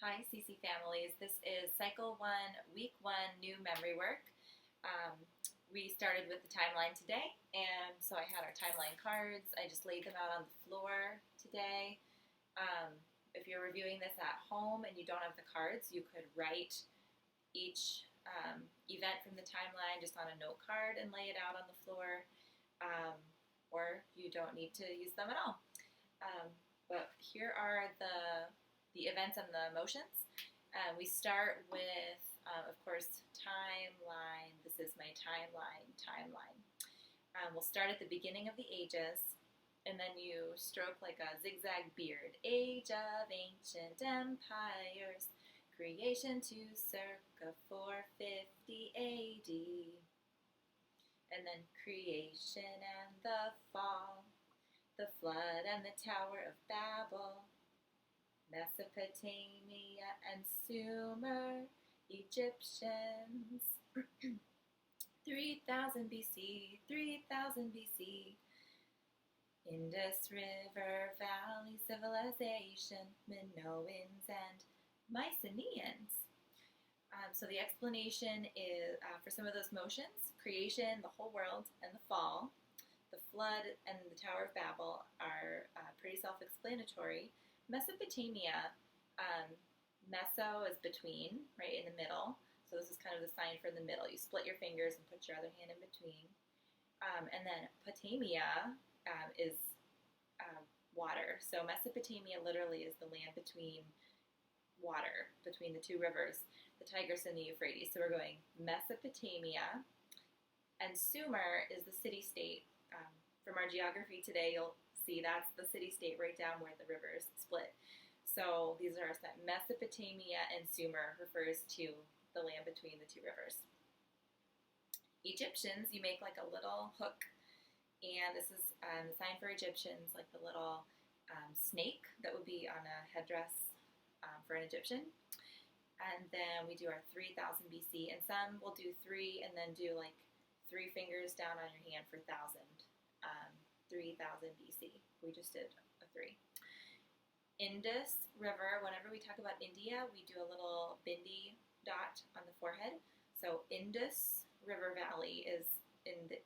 Hi, CC families. This is Cycle 1, Week 1, new memory work. Um, we started with the timeline today, and so I had our timeline cards. I just laid them out on the floor today. If you're reviewing this at home and you don't have the cards, you could write each event from the timeline just on a note card and lay it out on the floor, um, or you don't need to use them at all. But here are the events and the emotions. We start with, of course, timeline. This is my timeline. We'll start at the beginning of the ages, and then you stroke like a zigzag beard. Age of ancient empires, creation to circa 450 AD. And then creation and the fall, the flood and the Tower of Babel, Mesopotamia and Sumer, Egyptians, 3000 BC, 3000 BC, Indus River Valley Civilization, Minoans and Mycenaeans. So the explanation is for some of those motions: creation, the whole world, and the fall. The flood and the Tower of Babel are pretty self-explanatory. Mesopotamia, meso is between, right in the middle. So this is kind of the sign for the middle. You split your fingers and put your other hand in between. And then Potamia is water. So Mesopotamia literally is the land between water, between the two rivers, the Tigris and the Euphrates. So we're going Mesopotamia. And Sumer is the city-state. From our geography today, you'll see that's the city-state right down where the rivers split. So these are Mesopotamia, and Sumer refers to the land between the two rivers. Egyptians, you make like a little hook, and this is the sign for Egyptians, like the little snake that would be on a headdress for an Egyptian. And then we do our 3000 BC, and some will do 3 and then do like 3 fingers down on your hand for 1000. 3000 BC. We just did a 3. Indus River, whenever we talk about India, we do a little bindi dot on the forehead. So Indus River Valley is in the,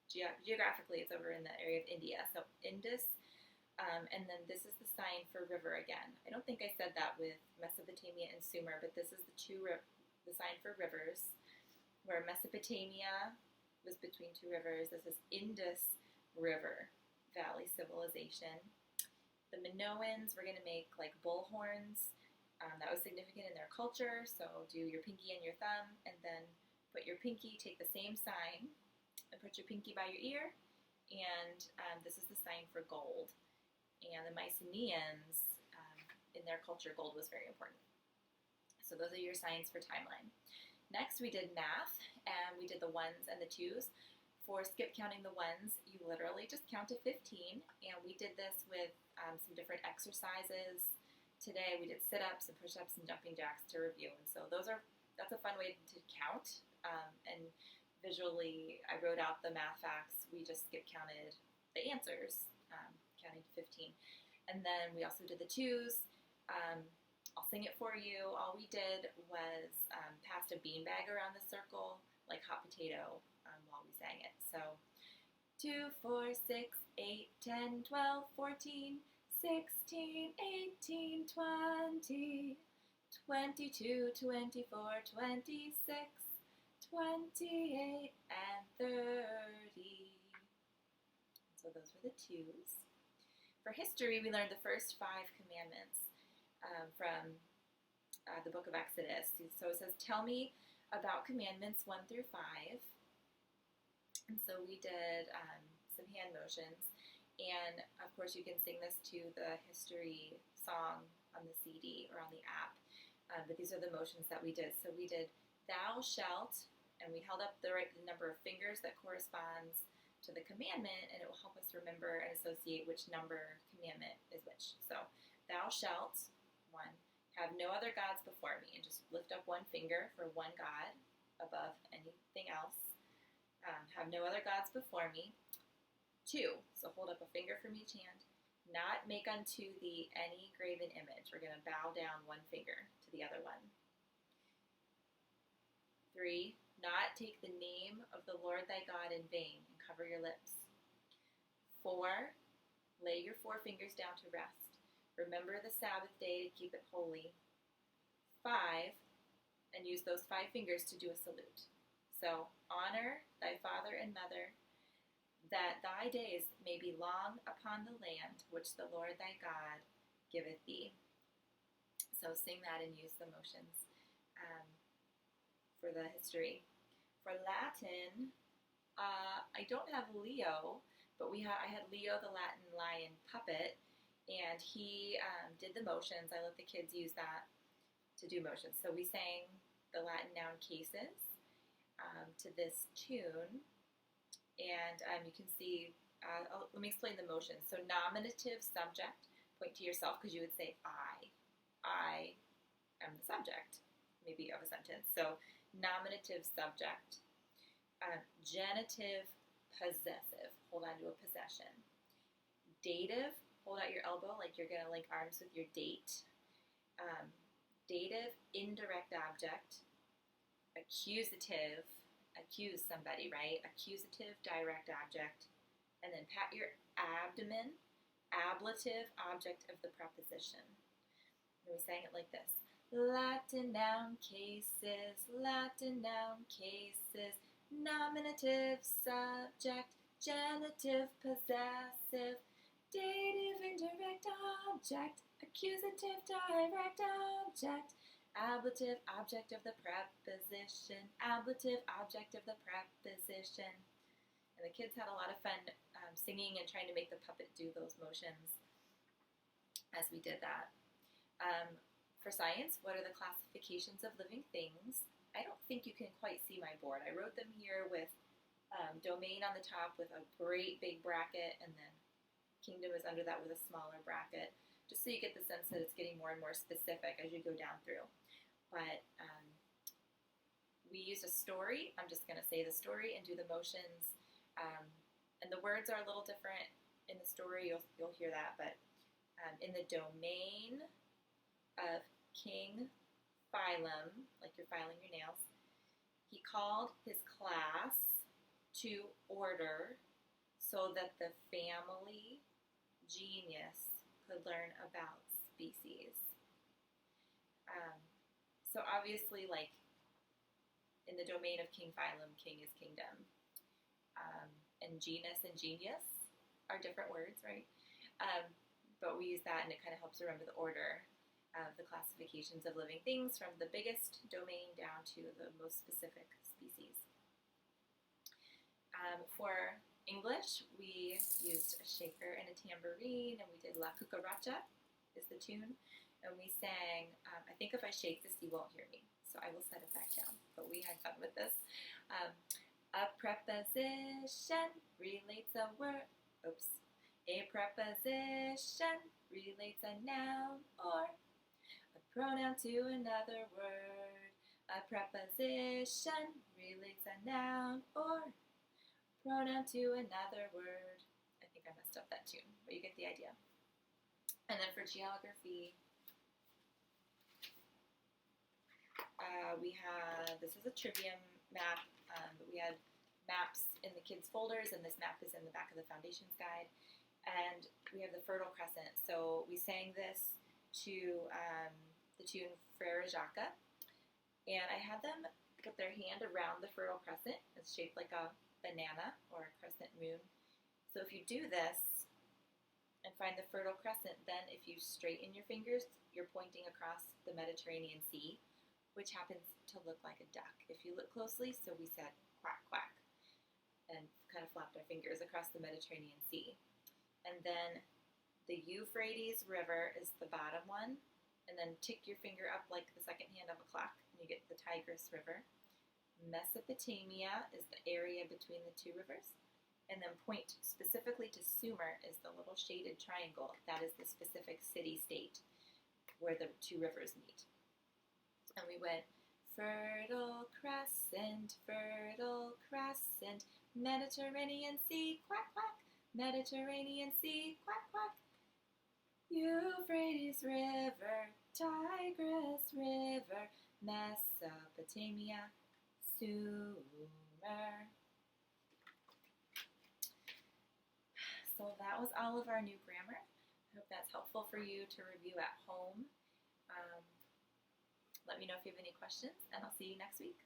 geographically it's over in the area of India. So Indus, and then this is the sign for river again. I don't think I said that with Mesopotamia and Sumer, but this is the sign for rivers, where Mesopotamia was between 2 rivers. This is Indus River Valley Civilization. The Minoans, we're going to make like bull horns. That was significant in their culture. So do your pinky and your thumb, and then put your pinky, take the same sign, and put your pinky by your ear. And this is the sign for gold. And the Mycenaeans, in their culture, gold was very important. So those are your signs for timeline. Next, we did math, and we did the 1s and the 2s. For skip counting the 1s, you literally just count to 15, and we did this with some different exercises. Today, we did sit-ups and push-ups and jumping jacks to review, and so that's a fun way to count. And visually, I wrote out the math facts. We just skip counted the answers, counting to 15. And then we also did the 2s. I'll sing it for you. All we did was passed a beanbag around the circle, like hot potato, while we sang it. So 2, 4, 6, 8, 10, 12, 14, 16, 18, 20, 22, 24, 26, 28, and 30. So those were the 2s. For history, we learned the first 5 commandments from the book of Exodus. So it says, tell me about commandments 1 through 5. And so we did some hand motions. And of course, you can sing this to the history song on the CD or on the app. But these are the motions that we did. So we did thou shalt, and we held up the right number of fingers that corresponds to the commandment, and it will help us remember and associate which number commandment is which. So thou shalt, 1, have no other gods before me, and just lift up 1 finger for one God above anything else. Have no other gods before me. 2, so hold up a finger from each hand. Not make unto thee any graven image. We're going to bow down one finger to the other one. 3, not take the name of the Lord thy God in vain and cover your lips. 4, lay your forefingers down to rest. Remember the Sabbath day to keep it holy. 5, and use those 5 fingers to do a salute. So, honor thy father and mother, that thy days may be long upon the land which the Lord thy God giveth thee. So sing that and use the motions for the history. For Latin, I don't have Leo, but I had Leo the Latin lion puppet, and he did the motions. I let the kids use that to do motions. So we sang the Latin noun cases to this tune, and you can see, let me explain the motions. So nominative subject, point to yourself, because you would say I am the subject, maybe of a sentence. So nominative subject. Genitive possessive, hold on to a possession. Dative, hold out your elbow like you're going to link arms with your date. Dative, indirect object. Accusative, accuse somebody, right? Accusative, direct object. And then pat your abdomen, ablative, object of the preposition. And we sang it like this. Latin noun cases, Latin noun cases, nominative subject, genitive possessive, dative indirect object, accusative direct object, ablative object of the preposition, ablative object of the preposition. And the kids had a lot of fun singing and trying to make the puppet do those motions as we did that. For science, what are the classifications of living things? I don't think you can quite see my board. I wrote them here with domain on the top with a great big bracket, and then kingdom is under that with a smaller bracket, just so you get the sense that it's getting more and more specific as you go down through. But we used a story. I'm just going to say the story and do the motions. And the words are a little different in the story. You'll hear that. But in the domain of King Phylum, like you're filing your nails, he called his class to order so that the family genius could learn about species. So obviously, like in the domain of King Phylum, king is kingdom. And genus and genius are different words, right? But we use that, and it kind of helps remember the order of the classifications of living things from the biggest domain down to the most specific species. For English, we used a shaker and a tambourine, and we did La Cucaracha is the tune, and we sang, I think if I shake this, you won't hear me, so I will set it back down, but we had fun with this. A preposition relates a word, a preposition relates a noun or a pronoun to another word. A preposition relates a noun or pronoun to another word. I think I messed up that tune, but you get the idea. And then for geography, we had, this is a trivia map, but we had maps in the kids' folders, and this map is in the back of the Foundations Guide. And we have the Fertile Crescent. So we sang this to the tune Frere Jacques. And I had them put their hand around the Fertile Crescent. It's shaped like a banana or a crescent moon. So if you do this and find the Fertile Crescent, then if you straighten your fingers, you're pointing across the Mediterranean Sea, which happens to look like a duck. If you look closely, so we said quack, quack, and kind of flapped our fingers across the Mediterranean Sea. And then the Euphrates River is the bottom one, and then tick your finger up like the second hand of a clock, and you get the Tigris River. Mesopotamia is the area between the two rivers, and then point specifically to Sumer is the little shaded triangle. That is the specific city-state where the two rivers meet. And we went, Fertile Crescent, Mediterranean Sea, quack, quack, Mediterranean Sea, quack, quack, Euphrates River, Tigris River, Mesopotamia, Sumer. So that was all of our new grammar. I hope that's helpful for you to review at home. Let me know if you have any questions, and I'll see you next week.